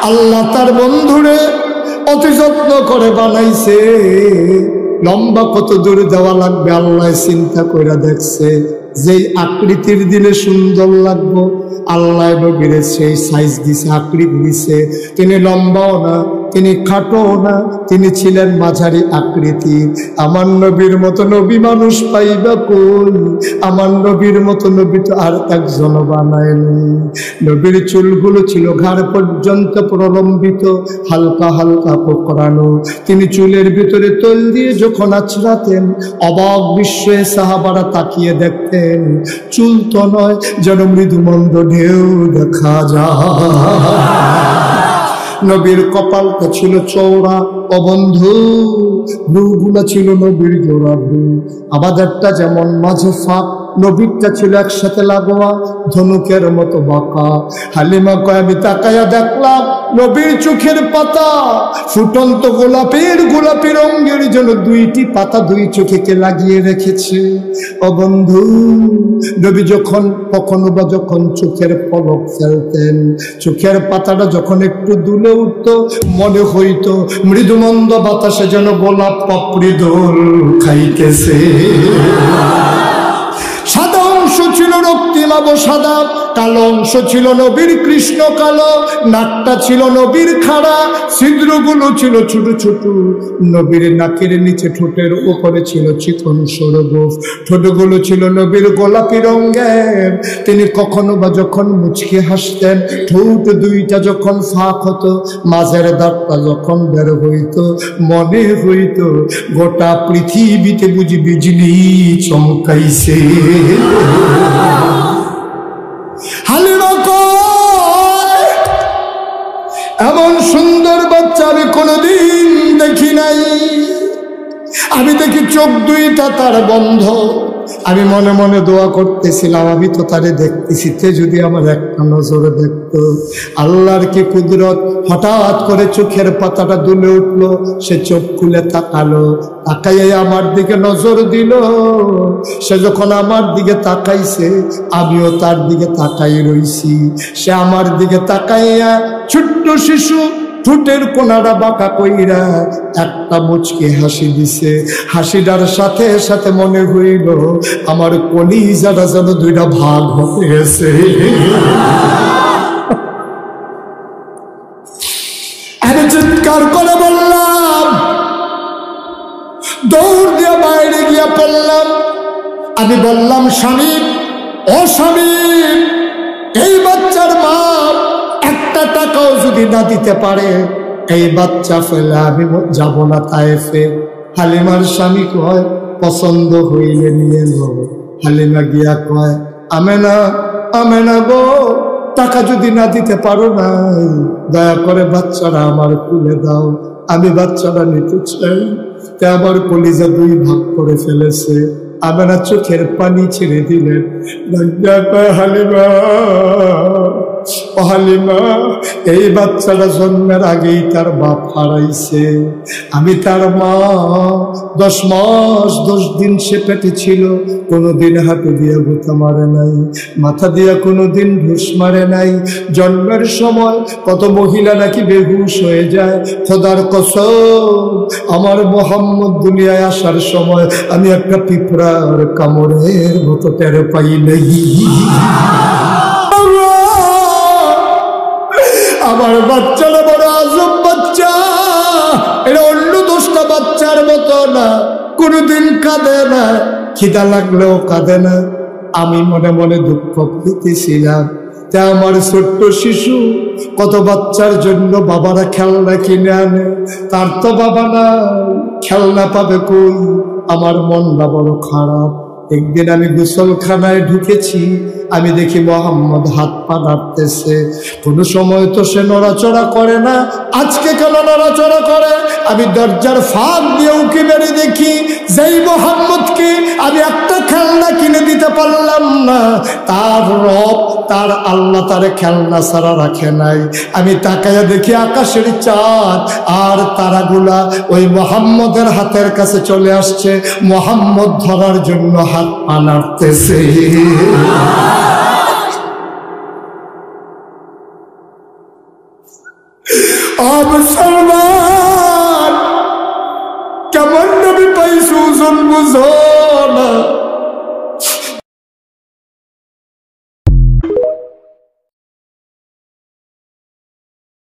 আল্লাহ তার বন্ধুরে অতি যত্ন করে বানাইছে। লম্বা কত দূর যাওয়া লাগবে আল্লাহ চিন্তা করে দেখছে। যেই আকৃতির দিলে সুন্দর লাগবো আল্লাহ নবীরে সেই সাইজ দিছে, আকৃতি দিছে। তিনি লম্বাও না, তিনি খাটোও না, তিনি ছিলেন মাঝারি আকৃতি। আমার নবীর মতো নবী মানুষ পাইবা কই? আমার নবীর মতো নবী তো আর একজন বানায়নি। নবীর চুলগুলো ছিল ঘাড় পর্যন্ত প্রলম্বিত, হালকা হালকা কোকড়ানো। তিনি চুলের ভিতরে তৈল দিয়ে যখন আছড়াতেন অবাক বিস্ময়ে সাহাবারা তাকিয়ে দেখতেন। চুল তো নয়, যেন মৃদুমন্দ ঢেউ দেখা যায়। নবীর কপালটা ছিল চওড়া ও বন্ধু, ভ্রুগুলা ছিল নবীর জোড়া ভ্রু। আমাদেরটা যেমন মাঝে ফাঁক, নবীরটা ছিল একসাথে লাগোয়া, ধনুকের মতো বাঁকা। হালিমা কয় আমি তাকায়া দেখলাম নবীর চোখের পাতা ফুটন্ত গোলাপি রঙের জন্য দুইটি পাতা দুই চোখেকে লাগিয়ে রেখেছে। ও বন্ধু, নবী যখন কখনো বা যখন চোখের পলক ফেলতেন, চোখের পাতাটা যখন একটু দুলে উঠত, মনে হইতো মৃদুমন্দ বাতাসে যেন গোলাপ পাপড়ি দোল খাইতেছে। সাদা অংশ ছিল রক্তিমাব সাদা, কালো অংশ ছিল নবীর কৃষ্ণ কালো। নাকটা ছিল নবীর খাড়া, ছিদ্রগুলো ছিল ছোট ছোট। নবীর নাকের নিচে ঠোঁটের উপরে ছিল চিকন সরগোফ। ঠোঁটগুলো ছিল নবীর গোলাপি রঙের। তিনি কখনো বা যখন মুচকে হাসতেন, ঠোঁট দুইটা যখন ফাঁক হতো, মাঝের দাঁতটা যখন বের হইতো, মনে হইতো গোটা পৃথিবীতে বুঝি বিজলি চমকাইছে। হালিমা কয় এমন সুন্দর বাচ্চা আমি কোনোদিন দেখি নাই। আমি দেখি চোখ দুইটা তার বন্ধ। আমি মনে মনে দোয়া করতেছিলাম, আমি তো তারে দেখতেছি, তে যদি আমার একটা নজরে দেখতো। আল্লাহর কি কুদরত, হঠাৎ করে চোখের পাতাটা দুলে উঠলো, সে চোখ খুলে তাকালো, তাকাইয়া আমার দিকে নজর দিল। সে যখন আমার দিকে তাকাইছে, আমিও তার দিকে তাকাই রইছি। সে আমার দিকে তাকাইয়া ছোট্ট শিশু ঠোঁটের কোনাটা বাঁকা কইরা একটা মুচকি হাসি দিছে। হাসিটার সাথে সাথে মনে হইল আমার কলিজাটা যেন দুইটা ভাগ হতে গেছে। আমি চিৎকার করে বললাম, দৌড় দিয়ে বাইরে গিয়া পড়লাম। আমি বললাম, স্বামী ও স্বামী, এই বাচ্চার মা একটা টাকাও যদি না দিতে পারে, এই বাচ্চা ফেলে আমি যাব না তায়েফে। হালিমার স্বামী কয় পছন্দ হইলে নিয়ে নাও। হালিমা গিয়া কয় আমেনা গো, টাকা যদি না দিতে পারো না, দয়া করে বাচ্চারা আমার তুলে দাও, আমি বাচ্চারা নিতে চাই। তে আমার কলিজা দুই ভাগ করে ফেলেছে। আমেনা চোখের পানি ছেড়ে দিলেন। হালিমা ও হালিমা, এই বাচ্চাটা জন্মের আগেই তার বাপ হারাইছে। আমি তার মা। 10 মাস 10 দিন সে পেটে ছিল। কোনোদিন হাঁটু দিয়ে গুঁতা মারে নাই, মাথা দিয়ে কোনোদিন ঢুস মারে নাই। জন্মের সময় কত মহিলা নাকি বেহুশ হয়ে যায়। খোদার কসম, আমার মোহাম্মদ দুনিয়ায় আসার সময় আমি একটা পিঁপড়ার কামড়ের মতো টের পাই নাই। আমার বাচ্চারা বড় আজব বাচ্চা, এটা অন্য 10টা বাচ্চার মতো না, কোনোদিন কাঁদে না, খিদা লাগলেও কাঁদে না। আমি মনে মনে দুঃখ পেতেছিলাম। তা আমার ছোট্ট শিশু, কত বাচ্চার জন্য বাবারা খেলনা কিনে আনে, তার তো বাবা না, খেলনা পাবে কই? আমার মনটা বড় খারাপ। একদিন আমি গোসলখানায় ঢুকেছি, আমি দেখি মোহাম্মদ হাত পা নাড়তেছে। কোনো সময় তো সে নড়াচড়া করে না, আজকে কেন নড়াচড়া করে? আমি দরজার ফাঁক দিয়ে উঁকি মেরে দেখি, যেই মোহাম্মদকে আমি একটা খেলনা কিনে দিতে পারলাম না, তার রব, তার আল্লাহ তারে খেলনা ছাড়া রাখে নাই। আমি তাকায়া দেখি আকাশের চাঁদ আর তারাগুলা ওই মোহাম্মদের হাতের কাছে চলে আসছে, মোহাম্মদ ধরার জন্য হাত পা নাড়তেছে। মুসলমান কেমন নবী পাইছো ওজন বুঝো